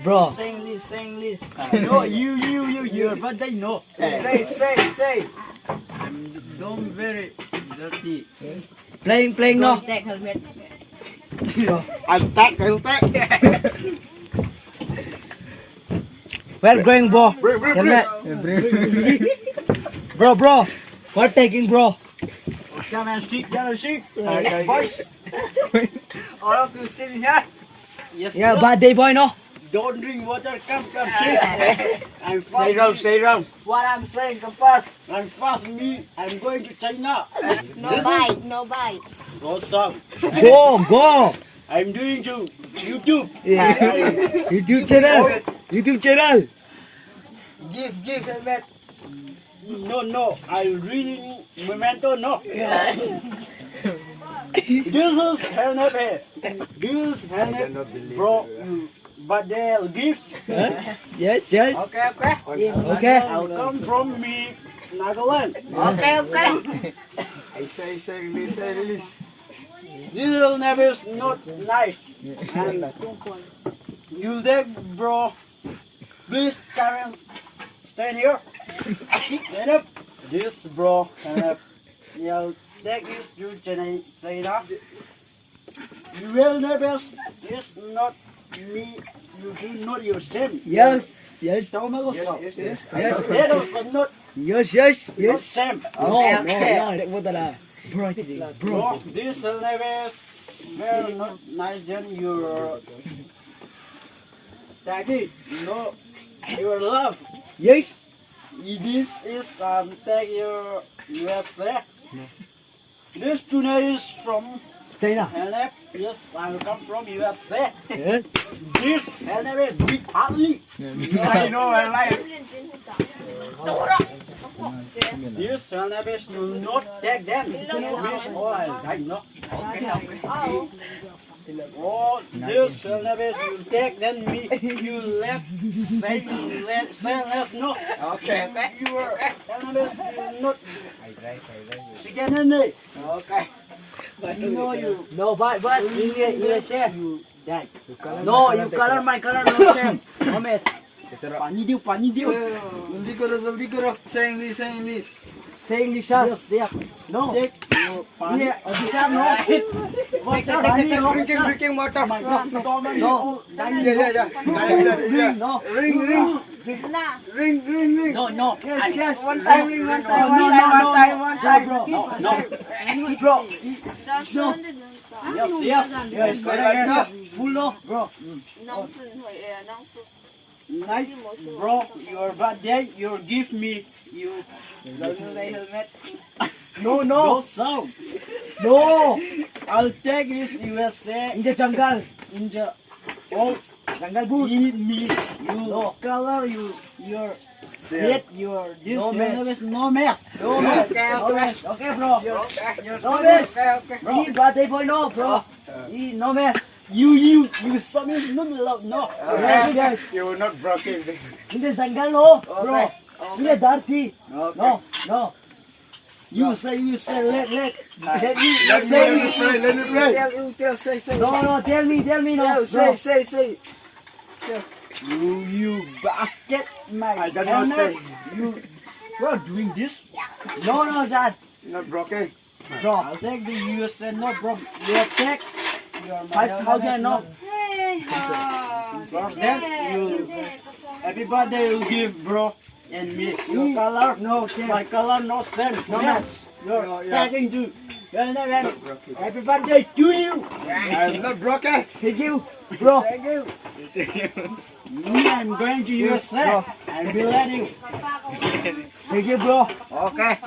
bro. Sing this. No, your birthday, no. Say. Don't very dirty. Playing no. Take helmet. I'm back. Where going, bro? Helmet. Bro. What taking, bro? Come and stick. Boys. All of you sitting here. Yes. Yeah, no. birthday boy, no. Don't drink water. Come, sit. I'm fast. Stay round. What I'm saying, come fast. I'm fast, me. I'm going to China. No bite. No song. Go. I'm doing to YouTube. Yeah. YouTube channel. Give helmet. No. I'm reading memento. No. This is helmet. Bro. But they'll give. Yes. Okay. I'll come from me, Nagaland. Okay. I say release. This will never is not nice. And you there, bro. Please, Karen, stand here. Stand up. This, bro. Stand up. You'll take this to China. You will never is not me. You do not yourself. Yes. That is not Yes. same. No. What the Bro, this will never is very not nice than your daddy. No, your love. Yes. This is take your USA. This tonight is from China. LF. Yes, I will come from USA. Yes. This LF is big hardly. I know I like. This LF is do not take them. This all I like, no. Oh, this LF is you take then me. You say less no. Okay. Your LF is not. Second okay. You know you. No, but you share. You die. No, you color my color no same. No mess. पानी दियो जल्दी करो say English Say English, sir. yes No. take पानी Officer, no. drinking water No. yeah No. ring No. yes one time, bro Bro. No. yes Full no, bro. nice bro your birthday you give me you helmet no sound No. I'll take this USA In the jungle. in the all Jungle boot. eat me you No. color your head your this No your mess. no mess No mess. Okay, bro. No mess. bro He birthday boy, no, bro. He no mess. you something not love no Yes. you will not broken In the jungle, no, bro. In the dirty. okay. No. You say let me Let me pray. Tell, say. No, tell me, no, bro. Say. You basket, my I don't know say. You are doing this? No, Dad. Not broken. Bro, I'll take the USA, no problem. You take your 5,000, no. First then, everybody will give, bro. And me, your color, No, same. my color, no same. No Yes. You're taking to. Everybody to you. I'm not broken. Thank you, bro. Thank you. Me, I'm going to USA. I'll be letting. Thank you, bro. Okay.